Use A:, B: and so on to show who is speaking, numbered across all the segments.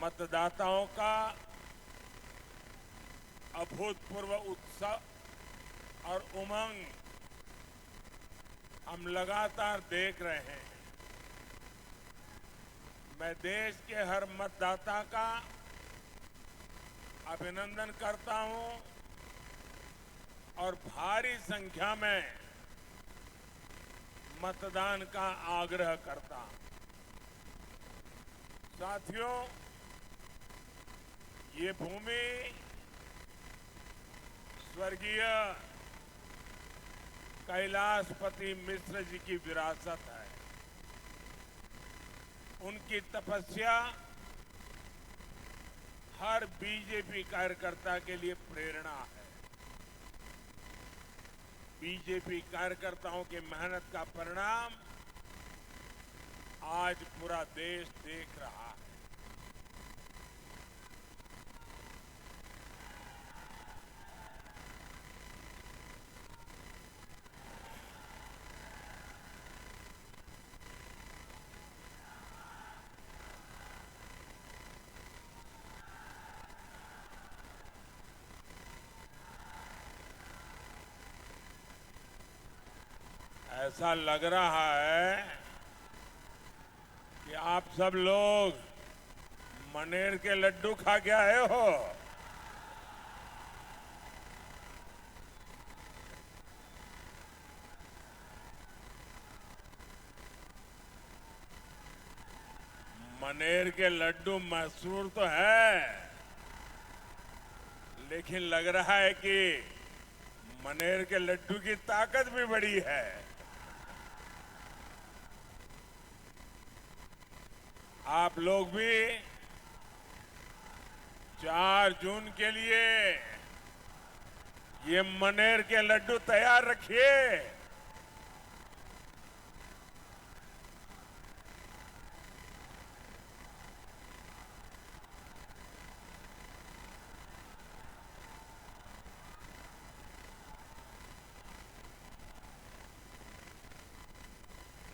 A: मतदाताओं का अभूतपूर्व उत्साह और उमंग हम लगातार देख रहे हैं। मैं देश के हर मतदाता का अभिनंदन करता हूं और भारी संख्या में मतदान का आग्रह करता हूं। साथियों, ये भूमि स्वर्गीय कैलाशपति मिश्र जी की विरासत है। उनकी तपस्या हर बीजेपी कार्यकर्ता के लिए प्रेरणा है। बीजेपी कार्यकर्ताओं की मेहनत का परिणाम आज पूरा देश देख रहा है। ऐसा लग रहा है कि आप सब लोग मनेर के लड्डू खा के आए हो। मनेर के लड्डू मशहूर तो है, लेकिन लग रहा है कि मनेर के लड्डू की ताकत भी बड़ी है। आप लोग भी 4 जून के लिए ये मनेर के लड्डू तैयार रखिए।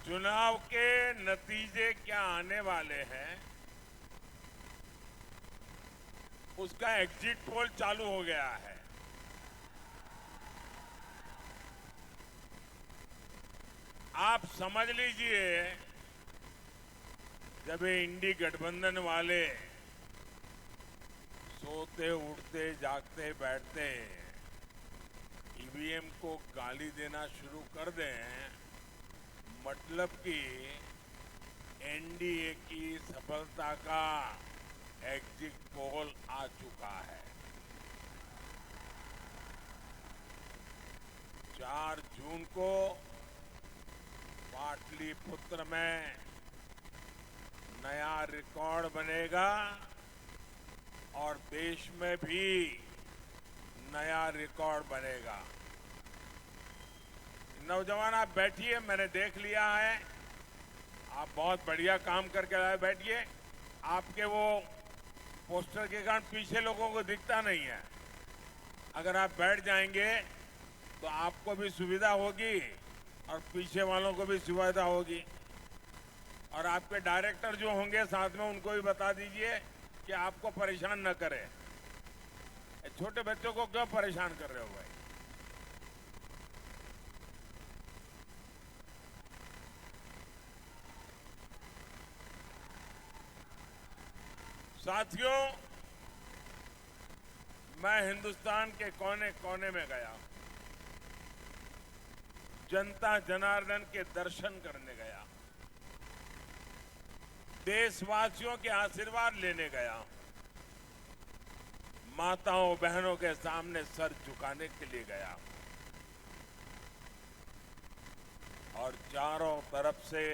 A: चुनाव के नतीजे क्या आने वाले हैं, उसका एग्जिट पोल चालू हो गया है। आप समझ लीजिए, जब ये इंडी गठबंधन वाले सोते उठते जागते बैठते ईवीएम को गाली देना शुरू कर दें, मतलब कि एनडीए की सफलता का एग्जिट पोल आ चुका है। 4 जून को पाटलिपुत्र में नया रिकॉर्ड बनेगा और देश में भी नया रिकॉर्ड बनेगा। नौजवान, आप बैठिए, मैंने देख लिया है, आप बहुत बढ़िया काम करके आए। बैठिए। आपके वो पोस्टर के कारण पीछे लोगों को दिखता नहीं है। अगर आप बैठ जाएंगे तो आपको भी सुविधा होगी और पीछे वालों को भी सुविधा होगी। और आपके डायरेक्टर जो होंगे साथ में, उनको भी बता दीजिए कि आपको परेशान न करें। छोटे बच्चों को क्यों परेशान कर रहे हो भाई? साथियों, मैं हिंदुस्तान के कोने कोने में गया, जनता जनार्दन के दर्शन करने गया, देशवासियों के आशीर्वाद लेने गया, माताओं बहनों के सामने सर झुकाने के लिए गया और चारों तरफ से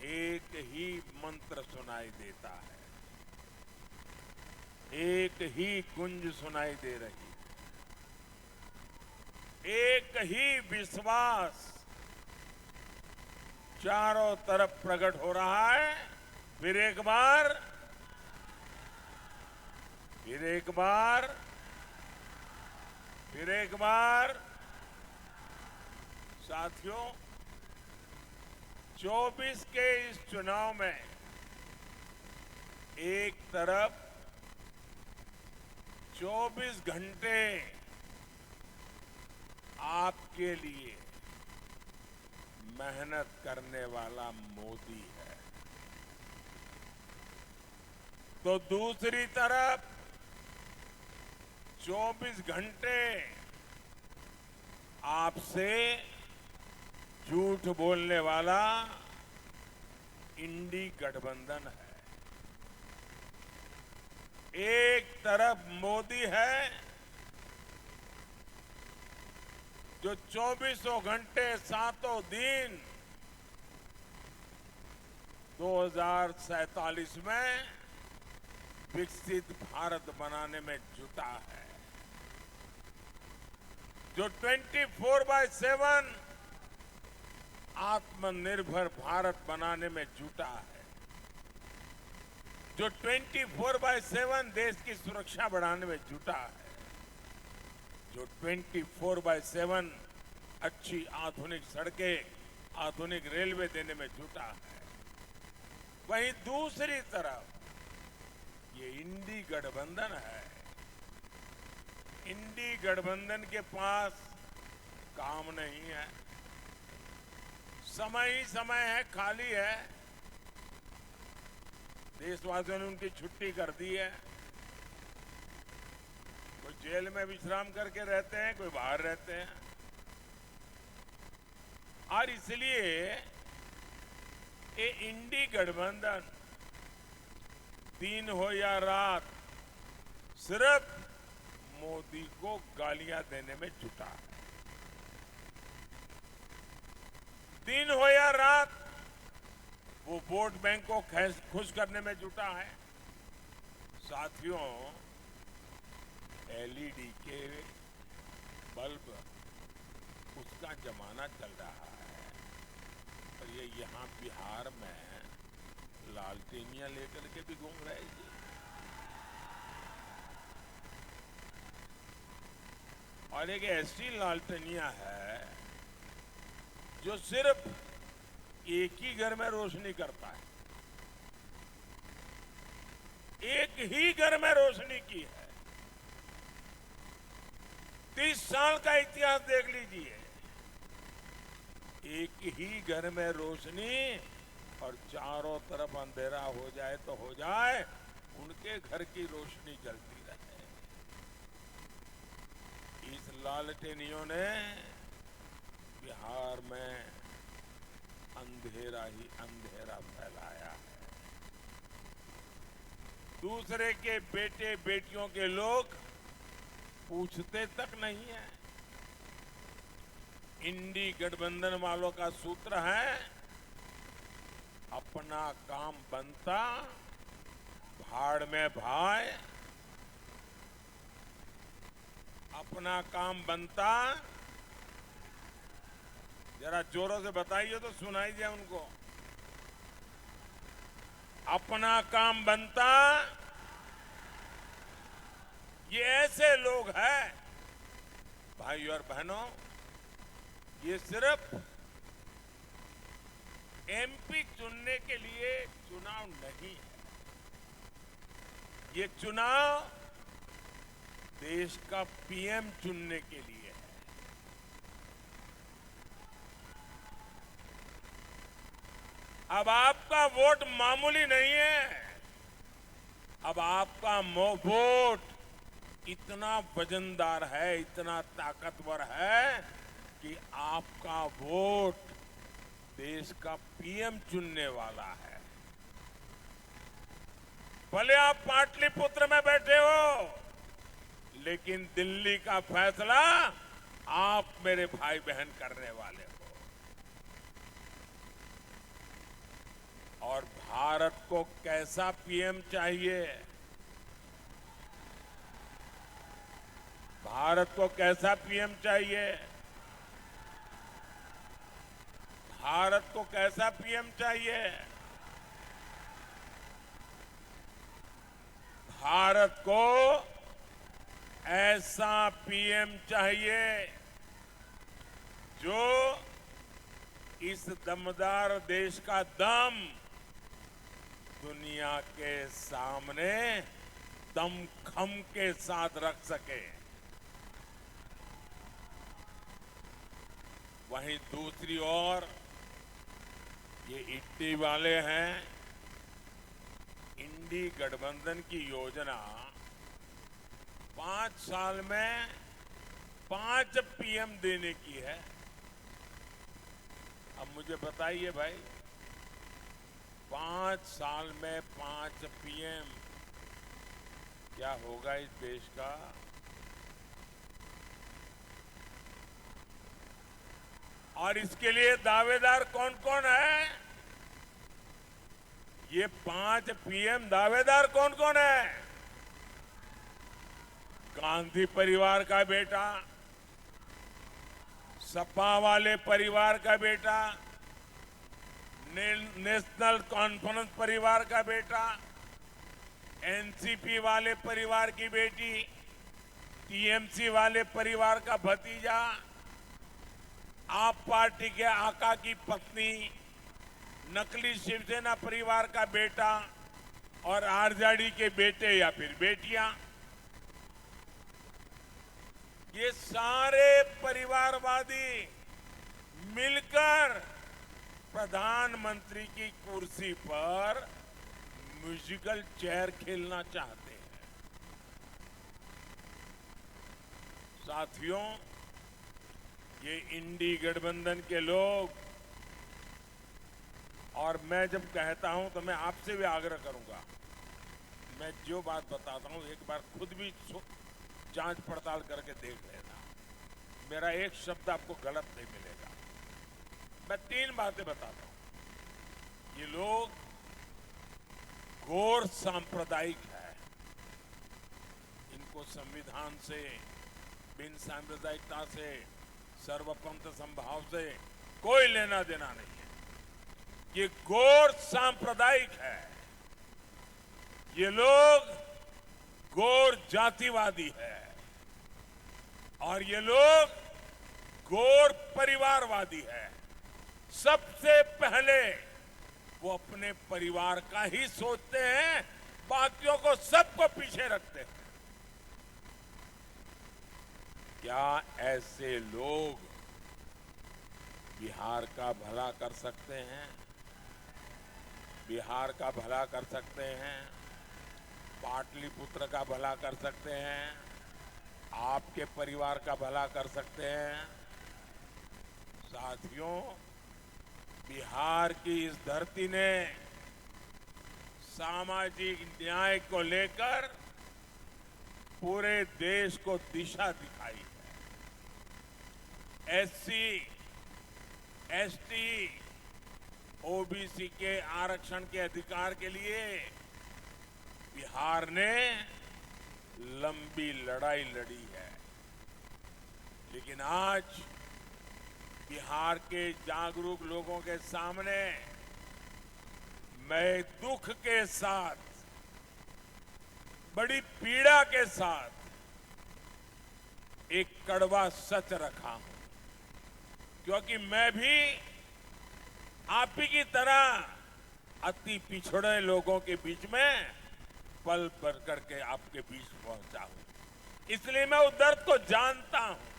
A: एक ही मंत्र सुनाई देता है, एक ही गुंज सुनाई दे रही है, एक ही विश्वास चारों तरफ प्रकट हो रहा है। फिर एक बार, फिर एक बार, फिर एक बार। साथियों, 24 के इस चुनाव में एक तरफ 24 घंटे आपके लिए मेहनत करने वाला मोदी है, तो दूसरी तरफ 24 घंटे आपसे झूठ बोलने वाला इंडी गठबंधन है। एक तरफ मोदी है जो 24 घंटे सातों दिन 2047 में विकसित भारत बनाने में जुटा है, जो 24/7 आत्मनिर्भर भारत बनाने में जुटा है, जो 24/7 देश की सुरक्षा बढ़ाने में जुटा है, जो 24/7 अच्छी आधुनिक सड़कें, आधुनिक रेलवे देने में जुटा है। वहीं दूसरी तरफ ये इंडी गठबंधन है। इंडी गठबंधन के पास काम नहीं है, समय ही समय है, खाली है। देशवासियों ने उनकी छुट्टी कर दी है। कोई जेल में विश्राम करके रहते हैं, कोई बाहर रहते हैं, और इसलिए ये इंडी गठबंधन दिन हो या रात सिर्फ मोदी को गालियां देने में जुटा है। दिन हो या रात वो वोट बैंक को खुश करने में जुटा है। साथियों, एलईडी के बल्ब उसका जमाना चल रहा है, और ये यहाँ बिहार में लालटेनियां लेकर के भी घूम रहे हैं। और एक ऐसी लालटेनियां है जो सिर्फ एक ही घर में रोशनी करता है, एक ही घर में रोशनी की है। 30 साल का इतिहास देख लीजिए, एक ही घर में रोशनी और चारों तरफ अंधेरा हो जाए तो हो जाए, उनके घर की रोशनी जलती रहे। इस लालटेनियों ने बिहार में अंधेरा ही अंधेरा फैलाया है। दूसरे के बेटे बेटियों के लोग पूछते तक नहीं है। इंडी गठबंधन वालों का सूत्र है, अपना काम बनता भाड़ में भाए, अपना काम बनता, जरा जोरों से बताइए तो सुनाई दिया उनको। अपना काम बनता, ये ऐसे लोग हैं भाई और बहनों, ये सिर्फ एमपी चुनने के लिए चुनाव नहीं है, ये चुनाव देश का पीएम चुनने के लिए है। अब आपका वोट मामूली नहीं है, अब आपका वोट इतना वजनदार है, इतना ताकतवर है कि आपका वोट देश का पीएम चुनने वाला है। भले आप पाटलिपुत्र में बैठे हो, लेकिन दिल्ली का फैसला आप मेरे भाई बहन करने वाले हो। और भारत को कैसा पीएम चाहिए, भारत को कैसा पीएम चाहिए, भारत को कैसा पीएम चाहिए? भारत को ऐसा पीएम चाहिए जो इस दमदार देश का दम दुनिया के सामने दमखम के साथ रख सके। वहीं दूसरी ओर ये इंडी वाले हैं। इंडी गठबंधन की योजना 5 साल में 5 पीएम देने की है। अब मुझे बताइए भाई, 5 साल में 5 पीएम, क्या होगा इस देश का? और इसके लिए दावेदार कौन कौन है? ये 5 पीएम दावेदार कौन कौन है? गांधी परिवार का बेटा, सपा वाले परिवार का बेटा, नेशनल कॉन्फ्रेंस परिवार का बेटा, एनसीपी वाले परिवार की बेटी, टीएमसी वाले परिवार का भतीजा, आप पार्टी के आका की पत्नी, नकली शिवसेना परिवार का बेटा और आरजेडी के बेटे या फिर बेटियां, ये सारे परिवारवादी मिलकर प्रधानमंत्री की कुर्सी पर म्यूजिकल चेयर खेलना चाहते हैं। साथियों, ये इंडी गठबंधन के लोग, और मैं जब कहता हूं तो मैं आपसे भी आग्रह करूंगा, मैं जो बात बताता हूं एक बार खुद भी जांच पड़ताल करके देख लेना। मेरा एक शब्द आपको गलत नहीं मिलेगा। मैं 3 बातें बताता हूं। ये लोग घोर सांप्रदायिक है। इनको संविधान से, बिन सांप्रदायिकता से, सर्वपंथ संभाव से कोई लेना देना नहीं है। ये घोर सांप्रदायिक है। ये लोग घोर जातिवादी है और ये लोग घोर परिवारवादी है। सबसे पहले वो अपने परिवार का ही सोचते हैं, बाकियों को सबको पीछे रखते हैं। क्या ऐसे लोग बिहार का भला कर सकते हैं? बिहार का भला कर सकते हैं, पाटलिपुत्र का भला कर सकते हैं, आपके परिवार का भला कर सकते हैं? साथियों, बिहार की इस धरती ने सामाजिक न्याय को लेकर पूरे देश को दिशा दिखाई है। एससी, एसटी, ओबीसी के आरक्षण के अधिकार के लिए बिहार ने लंबी लड़ाई लड़ी है। लेकिन आज बिहार के जागरूक लोगों के सामने मैं दुख के साथ, बड़ी पीड़ा के साथ एक कड़वा सच रखा हूं, क्योंकि मैं भी आप ही की तरह अति पिछड़े लोगों के बीच में पल भर करके आपके बीच पहुंचा हूं। इसलिए मैं उस दर्द को जानता हूं।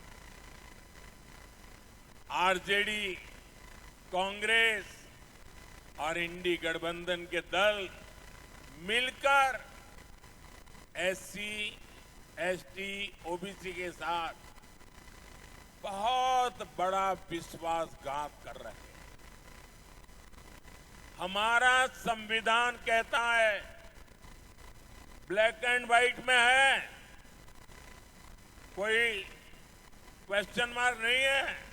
A: आरजेडी, कांग्रेस और इंडी गठबंधन के दल मिलकर एससी, एसटी, ओबीसी के साथ बहुत बड़ा विश्वासघात कर रहे हैं। हमारा संविधान कहता है, ब्लैक एंड व्हाइट में है, कोई क्वेश्चन मार्क नहीं है।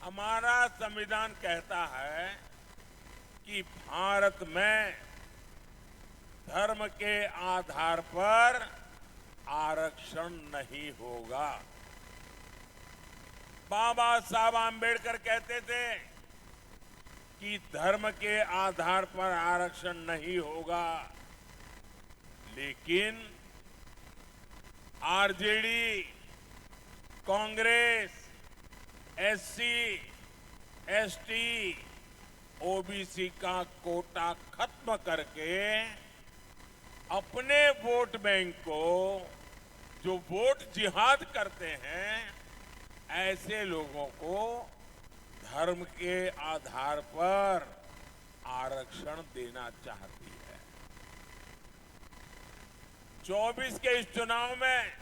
A: हमारा संविधान कहता है कि भारत में धर्म के आधार पर आरक्षण नहीं होगा। बाबा साहब आंबेडकर कहते थे कि धर्म के आधार पर आरक्षण नहीं होगा, लेकिन RJD, Congress, SC, ST, OBC का कोटा खत्म करके अपने वोट बैंक को जो वोट जिहाद करते हैं ऐसे लोगों को धर्म के आधार पर आरक्षण देना चाहती है। 24 के इस चुनाव में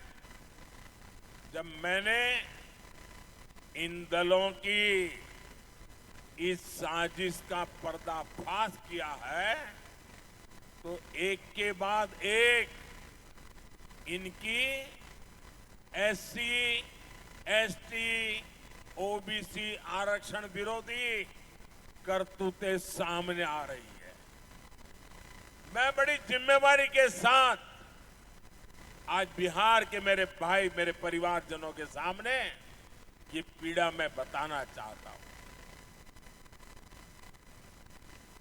A: जब मैंने इन दलों की इस साजिश का पर्दाफाश किया है तो एक के बाद एक इनकी एससी, एसटी, ओबीसी आरक्षण विरोधी करतूतें सामने आ रही है। मैं बड़ी जिम्मेवारी के साथ आज बिहार के मेरे भाई, मेरे परिवारजनों के सामने ये पीड़ा मैं बताना चाहता हूं।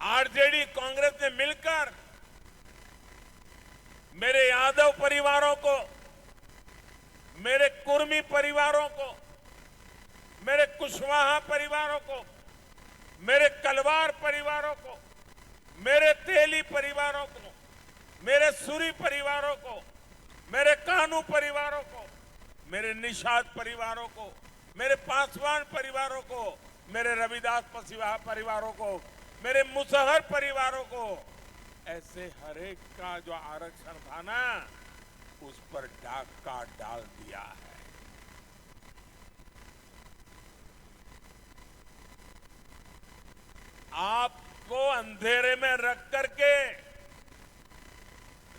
A: आरजेडी कांग्रेस ने मिलकर मेरे यादव परिवारों को, मेरे कुर्मी परिवारों को, मेरे कुशवाहा परिवारों को, मेरे कलवार परिवारों को, मेरे तेली परिवारों को, मेरे सूरी परिवारों को, मेरे कानू परिवारों को, मेरे निषाद परिवारों को, मेरे पासवान परिवारों को, मेरे रविदास परिवारों को, मेरे मुसहर परिवारों को, ऐसे हर एक का जो आरक्षण था ना उस पर डाका डाल दिया है। आपको अंधेरे में रख करके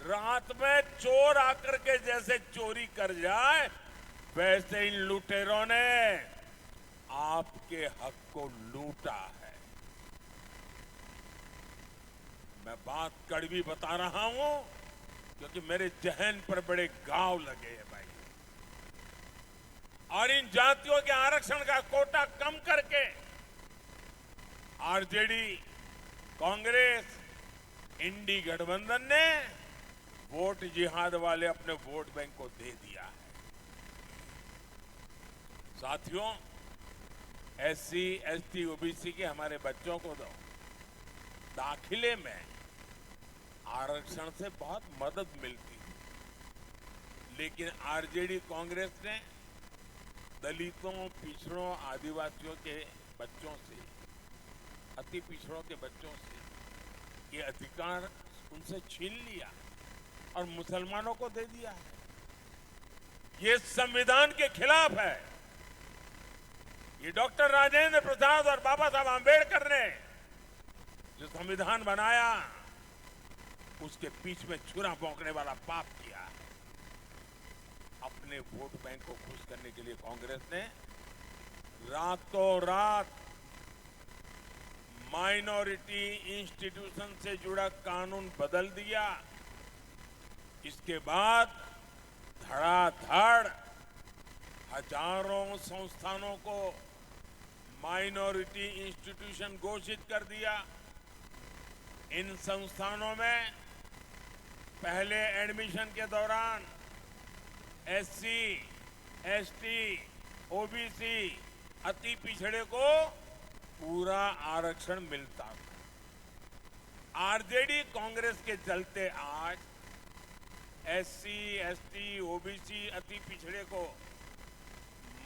A: रात में चोर आकर के जैसे चोरी कर जाए वैसे इन लुटेरों ने आपके हक को लूटा है। मैं बात कड़वी बता रहा हूं क्योंकि मेरे जहन पर बड़े घाव लगे हैं भाई। और इन जातियों के आरक्षण का कोटा कम करके आरजेडी, कांग्रेस, इंडी गठबंधन ने वोट जिहाद वाले अपने वोट बैंक को दे दिया है। साथियों, एससी, एसटी, ओबीसी के हमारे बच्चों को दाखिले में आरक्षण से बहुत मदद मिलती है, लेकिन आरजेडी कांग्रेस ने दलितों, पिछड़ों, आदिवासियों के बच्चों से, अति पिछड़ों के बच्चों से ये अधिकार उनसे छीन लिया और मुसलमानों को दे दिया है। ये संविधान के खिलाफ है। ये डॉक्टर राजेंद्र प्रसाद और बाबा साहब आंबेडकर ने जो संविधान बनाया उसके बीच में छुरा भोंकने वाला पाप किया है। अपने वोट बैंक को खुश करने के लिए कांग्रेस ने रातों रात माइनॉरिटी इंस्टीट्यूशन से जुड़ा कानून बदल दिया। इसके बाद धड़ाधड़ हजारों संस्थानों को माइनॉरिटी इंस्टीट्यूशन घोषित कर दिया। इन संस्थानों में पहले एडमिशन के दौरान एससी, एसटी, ओबीसी, अति पिछड़े को पूरा आरक्षण मिलता था। आरजेडी कांग्रेस के चलते आज एससी, एसटी, ओबीसी, अति पिछड़े को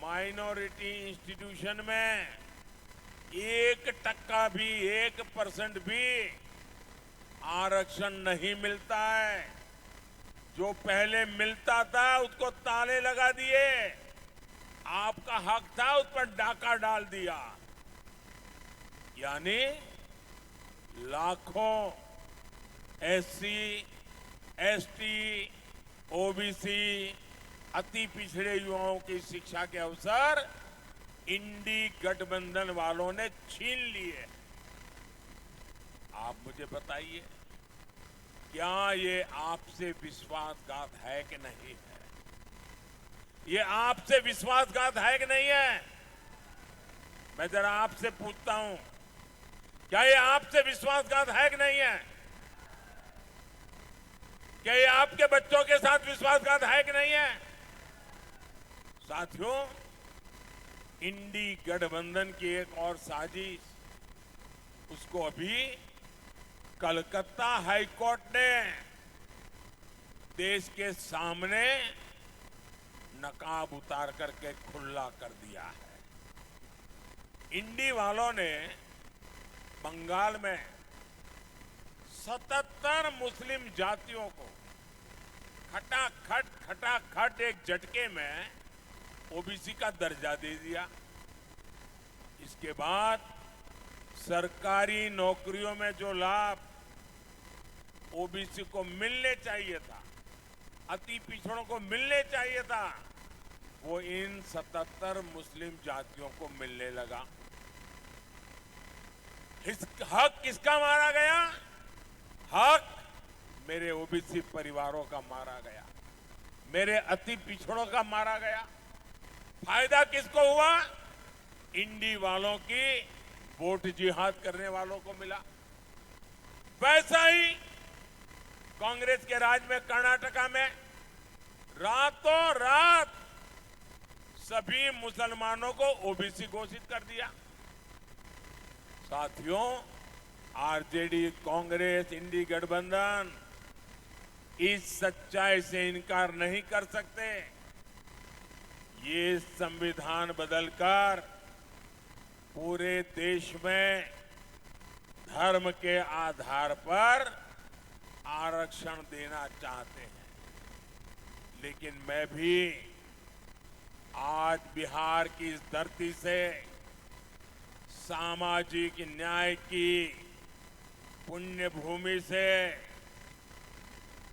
A: माइनॉरिटी इंस्टीट्यूशन में 1% भी, 1% भी आरक्षण नहीं मिलता है। जो पहले मिलता था उसको ताले लगा दिए, आपका हक था उस पर डाका डाल दिया। यानी लाखों एससी, एसटी, ओबीसी, अति पिछड़े युवाओं की शिक्षा के अवसर इंडी गठबंधन वालों ने छीन लिए। आप मुझे बताइए, क्या ये आपसे विश्वासघात है कि नहीं है? ये आपसे विश्वासघात है कि नहीं है? मैं जरा आपसे पूछता हूं, क्या ये आपसे विश्वासघात है कि नहीं है? क्या ये आपके बच्चों के साथ विश्वासघात है कि नहीं है? साथियों, इंडी गठबंधन की एक और साजिश उसको अभी कलकत्ता हाई कोर्ट ने देश के सामने नकाब उतार करके खुला कर दिया है। इंडी वालों ने बंगाल में 77 मुस्लिम जातियों को खटाखट एक झटके में ओबीसी का दर्जा दे दिया। इसके बाद सरकारी नौकरियों में जो लाभ ओबीसी को मिलने चाहिए था, अति पिछड़ों को मिलने चाहिए था, वो इन 77 मुस्लिम जातियों को मिलने लगा। हक किसका मारा गया? हक मेरे ओबीसी परिवारों का मारा गया, मेरे अति पिछड़ों का मारा गया। फायदा किसको हुआ? इंडी वालों की वोट जिहाद करने वालों को मिला। वैसा ही कांग्रेस के राज में कर्नाटका में रातों रात सभी मुसलमानों को ओबीसी घोषित कर दिया। साथियों, आरजेडी, कांग्रेस, इंडी गठबंधन इस सच्चाई से इनकार नहीं कर सकते। ये संविधान बदलकर पूरे देश में धर्म के आधार पर आरक्षण देना चाहते हैं। लेकिन मैं भी आज बिहार की इस धरती से सामाजिक न्याय की पुण्य भूमि से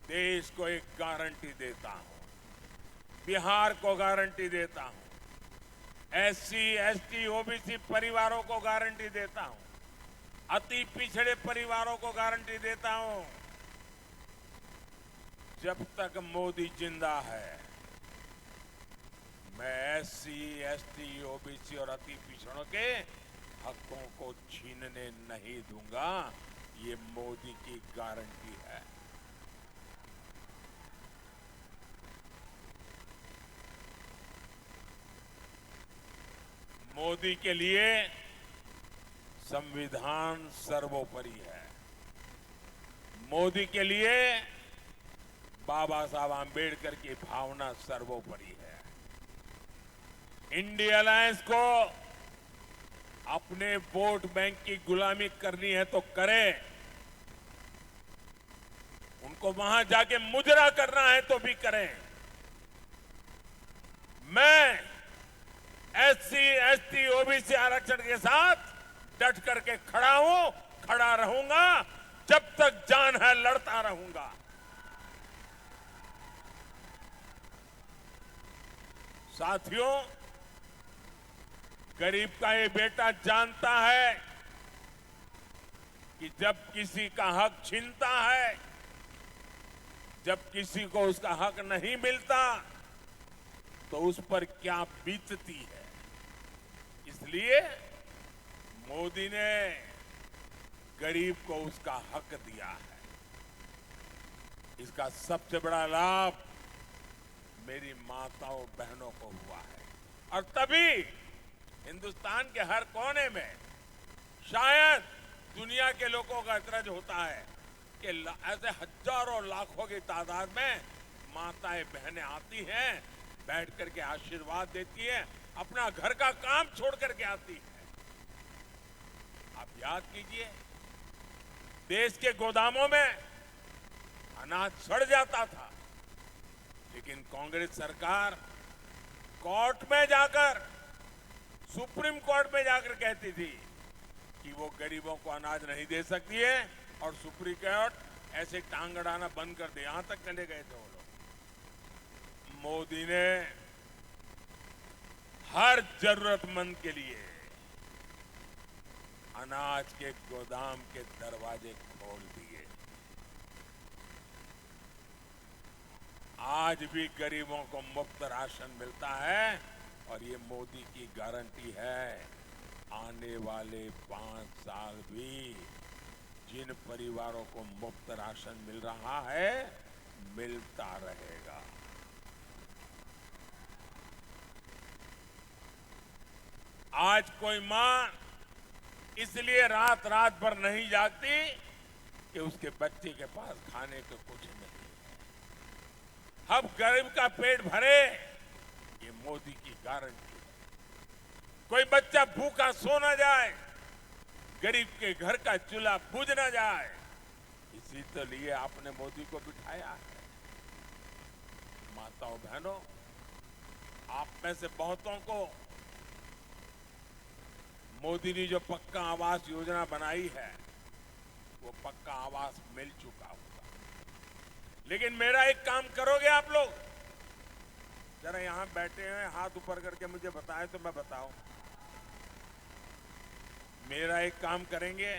A: देश को एक गारंटी देता हूं, बिहार को गारंटी देता हूं, एससी, एसटी, ओबीसी परिवारों को गारंटी देता हूं, अति पिछड़े परिवारों को गारंटी देता हूं, जब तक मोदी जिंदा है मैं एससी, एसटी, ओबीसी और अति पिछड़ों के हकों को छीनने नहीं दूंगा। ये मोदी की गारंटी है। मोदी के लिए संविधान सर्वोपरि है। मोदी के लिए बाबा साहब आंबेडकर की भावना सर्वोपरि है। इंडिया अलायंस को अपने वोट बैंक की गुलामी करनी है तो करें, उनको वहां जाके मुजरा करना है तो भी करें। मैं एससी, एसटी, ओबीसी आरक्षण के साथ डट करके खड़ा हूं, खड़ा रहूंगा, जब तक जान है लड़ता रहूंगा। साथियों, गरीब का ये बेटा जानता है कि जब किसी का हक छीनता है, जब किसी को उसका हक नहीं मिलता तो उस पर क्या बीतती है। इसलिए मोदी ने गरीब को उसका हक दिया है। इसका सबसे बड़ा लाभ मेरी माताओं बहनों को हुआ है। और तभी हिंदुस्तान के हर कोने में शायद दुनिया के लोगों का एतराज होता है कि ऐसे हजारों लाखों की तादाद में माताएं बहनें आती हैं, बैठ करके आशीर्वाद देती हैं, अपना घर का काम छोड़ करके आती है। आप याद कीजिए, देश के गोदामों में अनाज सड़ जाता था, लेकिन कांग्रेस सरकार कोर्ट में जाकर, सुप्रीम कोर्ट में जाकर कहती थी कि वो गरीबों को अनाज नहीं दे सकती है, और सुप्रीम कोर्ट ऐसे टांग अड़ाना बंद कर दे। यहां तक चले गए थे वो लोग। मोदी ने हर जरूरतमंद के लिए अनाज के गोदाम के दरवाजे खोल दिए। आज भी गरीबों को मुफ्त राशन मिलता है, और ये मोदी की गारंटी है। आने वाले 5 साल भी जिन परिवारों को मुफ्त राशन मिल रहा है, मिलता रहेगा। आज कोई मां इसलिए रात रात भर नहीं जागती कि उसके बच्चे के पास खाने को कुछ नहीं है। अब गरीब का पेट भरे, ये मोदी की गारंटी है। कोई बच्चा भूखा सो ना जाए, गरीब के घर का चूल्हा बुझ ना जाए, इसी तो लिए आपने मोदी को बिठाया है। माताओं बहनों, आप में से बहुतों को मोदी ने जो पक्का आवास योजना बनाई है, वो पक्का आवास मिल चुका होगा। लेकिन मेरा एक काम करोगे आप लोग? जरा यहां बैठे हैं, हाथ ऊपर करके मुझे बताएं तो मैं बताऊं। मेरा एक काम करेंगे?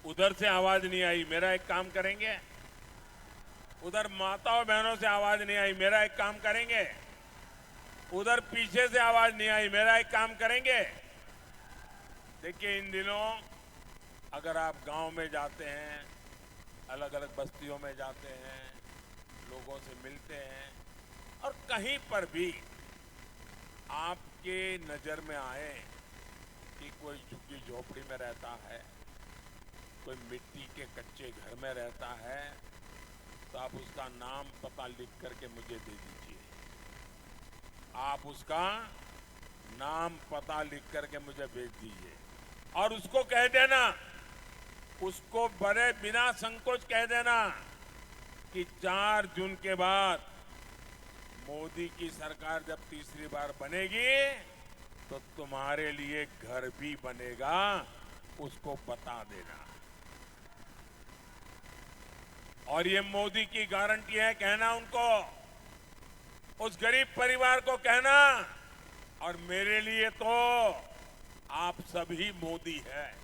A: उधर से आवाज नहीं आई, मेरा एक काम करेंगे? उधर माताओं बहनों से आवाज नहीं आई, मेरा एक काम करेंगे? उधर पीछे से आवाज नहीं आई, मेरा एक काम करेंगे? देखिए, इन दिनों अगर आप गांव में जाते हैं, अलग अलग बस्तियों में जाते हैं, लोगों से मिलते हैं, और कहीं पर भी आपके नजर में आए कि कोई झुग्गी झोपड़ी में रहता है, कोई मिट्टी के कच्चे घर में रहता है, तो आप उसका नाम पता लिख करके मुझे दे दीजिए। आप उसका नाम पता लिख करके मुझे भेज दीजिए और उसको कह देना, उसको बड़े बिना संकोच कह देना कि 4 जून के बाद मोदी की सरकार जब तीसरी बार बनेगी तो तुम्हारे लिए घर भी बनेगा, उसको बता देना। और ये मोदी की गारंटी है, कहना उनको, उस गरीब परिवार को कहना, और मेरे लिए तो आप सभी मोदी हैं।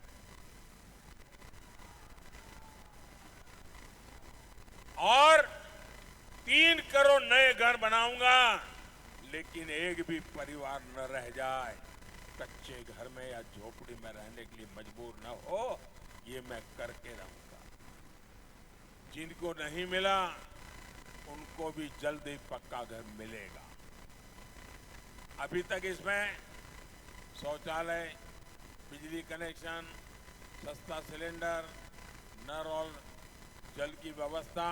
A: और 3 करोड़ नए घर बनाऊंगा, लेकिन एक भी परिवार न रह जाए, कच्चे घर में या झोपड़ी में रहने के लिए मजबूर न हो, ये मैं करके रहूंगा। जिनको नहीं मिला उनको भी जल्द ही पक्का घर मिलेगा। अभी तक इसमें शौचालय, बिजली कनेक्शन, सस्ता सिलेंडर, नल और जल की व्यवस्था,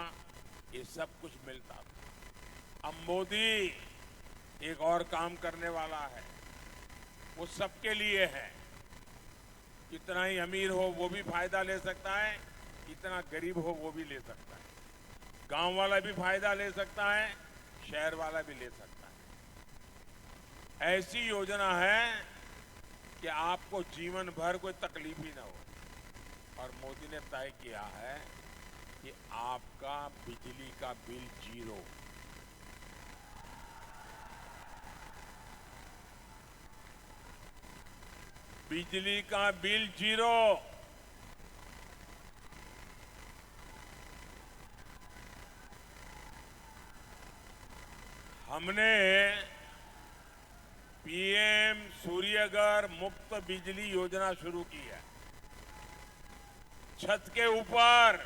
A: ये सब कुछ मिलता था। अब मोदी एक और काम करने वाला है, वो सबके लिए है। कितना ही अमीर हो वो भी फायदा ले सकता है, कितना गरीब हो वो भी ले सकता है। गांव वाला भी फायदा ले सकता है, शहर वाला भी ले सकता है। ऐसी योजना है कि आपको जीवन भर कोई तकलीफ ही ना हो। और मोदी ने तय किया है कि आपका बिजली का बिल 0। बिजली का बिल 0। हमने पीएम सूर्यघर मुफ्त बिजली योजना शुरू की है। छत के ऊपर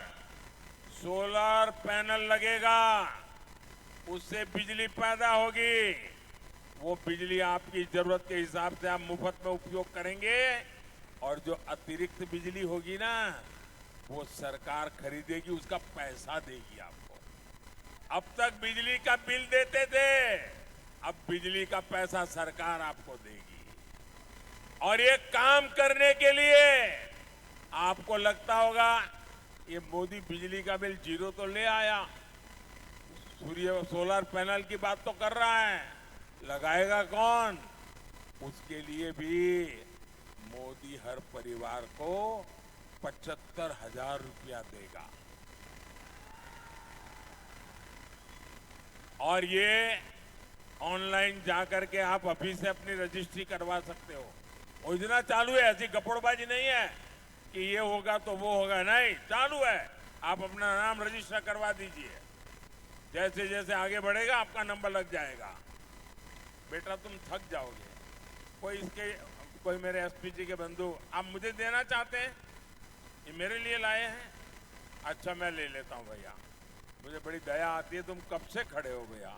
A: सोलर पैनल लगेगा, उससे बिजली पैदा होगी। वो बिजली आपकी जरूरत के हिसाब से आप मुफ्त में उपयोग करेंगे, और जो अतिरिक्त बिजली होगी ना, वो सरकार खरीदेगी, उसका पैसा देगी आपको। अब तक बिजली का बिल देते थे, अब बिजली का पैसा सरकार आपको देगी। और ये काम करने के लिए आपको लगता होगा ये मोदी बिजली का बिल 0 तो ले आया, सोलर पैनल की बात तो कर रहा है, लगाएगा कौन? उसके लिए भी मोदी हर परिवार को 75,000 रुपया देगा। और ये ऑनलाइन जाकर के आप अभी से अपनी रजिस्ट्री करवा सकते हो। योजना चालू है, ऐसी गपड़बाजी नहीं है कि ये होगा तो वो होगा, नहीं, चालू है। आप अपना नाम रजिस्टर करवा दीजिए, जैसे जैसे आगे बढ़ेगा आपका नंबर लग जाएगा। बेटा तुम थक जाओगे। कोई मेरे एसपी जी के बंधु आप मुझे देना चाहते हैं, ये मेरे लिए लाए हैं, अच्छा मैं ले लेता हूं भैया, मुझे बड़ी दया आती है, तुम कब से खड़े हो भैया,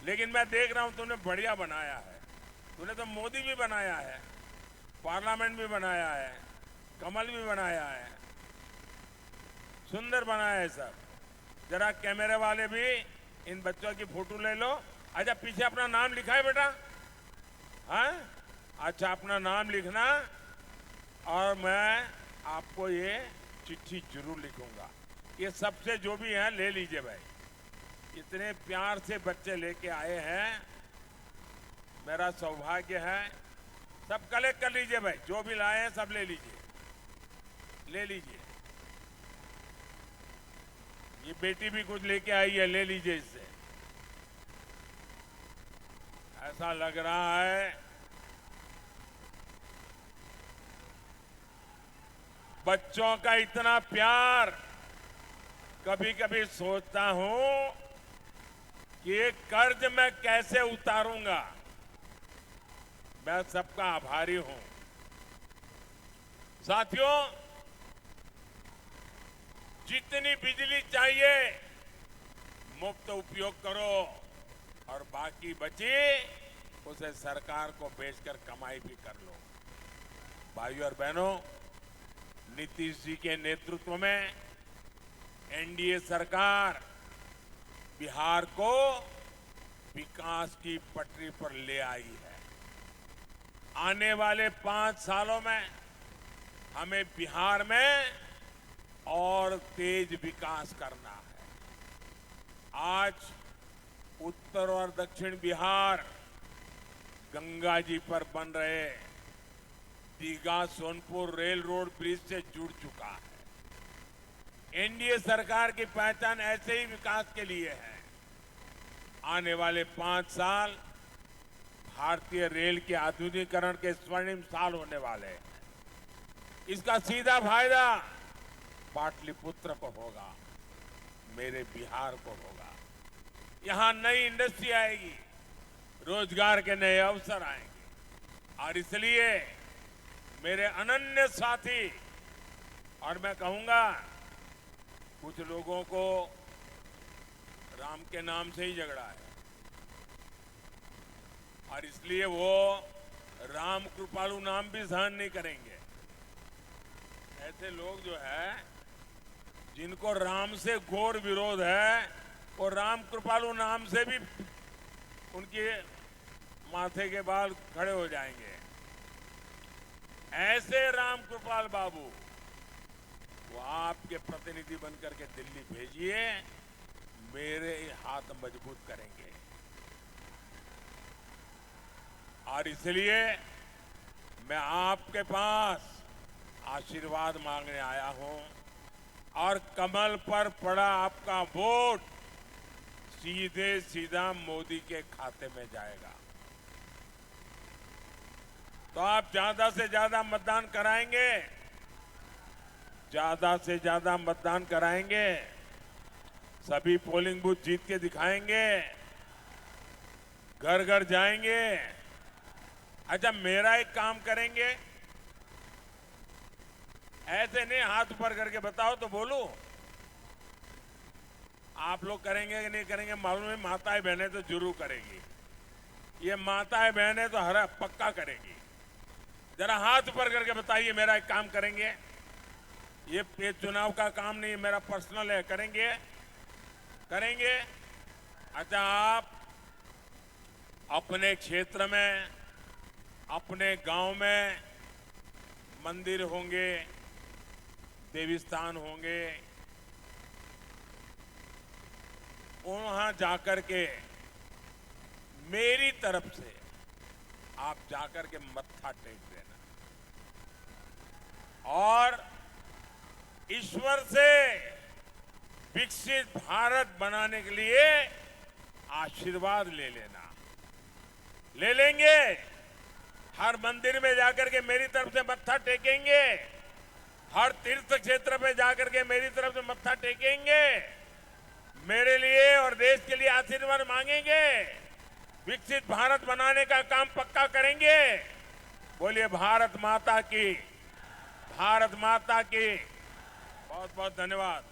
A: लेकिन मैं देख रहा हूं तुमने बढ़िया बनाया है। तूने तो मोदी भी बनाया है, पार्लियामेंट भी बनाया है, कमल भी बनाया है, सुंदर बनाया है सब। जरा कैमरे वाले भी इन बच्चों की फोटो ले लो। अच्छा, पीछे अपना नाम लिखा है बेटा? हाँ, अच्छा, अपना नाम लिखना और मैं आपको ये चिट्ठी जरूर लिखूंगा। ये सबसे जो भी है ले लीजिए भाई। इतने प्यार से बच्चे लेके आए हैं, मेरा सौभाग्य है। सब कलेक्ट कर लीजिए भाई, जो भी लाए हैं सब ले लीजिए, ले लीजिए। ये बेटी भी कुछ लेके आई है, ले लीजिए इससे। ऐसा लग रहा है बच्चों का इतना प्यार। कभी कभी सोचता हूं कि ये कर्ज मैं कैसे उतारूंगा। मैं सबका आभारी हूं। साथियों, जितनी बिजली चाहिए मुफ्त उपयोग करो और बाकी बची उसे सरकार को बेचकर कमाई भी कर लो। भाइयों और बहनों, नीतीश जी के नेतृत्व में एनडीए सरकार बिहार को विकास की पटरी पर ले आई है। आने वाले 5 सालों में हमें बिहार में और तेज विकास करना है। आज उत्तर और दक्षिण बिहार गंगा जी पर बन रहे Digha Sonpur rail road bridge से जुड़ चुका है। एनडीए सरकार की पहचान ऐसे ही विकास के लिए है। आने वाले 5 साल भारतीय रेल के आधुनिकीकरण के स्वर्णिम साल होने वाले हैं। इसका सीधा फायदा पाटलिपुत्र को होगा, मेरे बिहार को होगा। यहां नई इंडस्ट्री आएगी, रोजगार के नए अवसर आएंगे और इसलिए मेरे अनन्य साथी, और मैं कहूंगा कुछ लोगों को राम के नाम से ही झगड़ा है और इसलिए वो राम कृपालु नाम भी सहन नहीं करेंगे। ऐसे लोग जो है जिनको राम से घोर विरोध है, वो राम कृपालु नाम से भी उनके माथे के बाल खड़े हो जाएंगे। ऐसे राम कृपाल बाबू वो आपके प्रतिनिधि बनकर के दिल्ली भेजिए, मेरे हाथ मजबूत करेंगे। और इसलिए मैं आपके पास आशीर्वाद मांगने आया हूं और कमल पर पड़ा आपका वोट सीधे सीधा मोदी के खाते में जाएगा। तो आप ज्यादा से ज्यादा मतदान कराएंगे, ज्यादा से ज्यादा मतदान कराएंगे, सभी पोलिंग बूथ जीत के दिखाएंगे, घर घर जाएंगे। अच्छा, मेरा एक काम करेंगे, ऐसे नहीं हाथ ऊपर करके बताओ तो बोलूं। आप लोग करेंगे कि नहीं करेंगे मालूम है, माताएं बहनें तो जरूर करेंगी। ये माताएं बहनें तो हर पक्का करेंगी। जरा हाथ ऊपर करके बताइए, मेरा एक काम करेंगे। ये चुनाव का काम नहीं, मेरा पर्सनल है, करेंगे करेंगे। अच्छा, आप अपने क्षेत्र में, अपने गांव में मंदिर होंगे, देवी स्थान होंगे, वहां जाकर के मेरी तरफ से आप जाकर के मत्था टेक देना और ईश्वर से विकसित भारत बनाने के लिए आशीर्वाद ले लेना। ले लेंगे, हर मंदिर में जाकर के मेरी तरफ से मत्था टेकेंगे, हर तीर्थ क्षेत्र पे जाकर के मेरी तरफ से मत्था टेकेंगे, मेरे लिए और देश के लिए आशीर्वाद मांगेंगे, विकसित भारत बनाने का काम पक्का करेंगे। बोलिए भारत माता की, भारत माता की। बहुत बहुत धन्यवाद।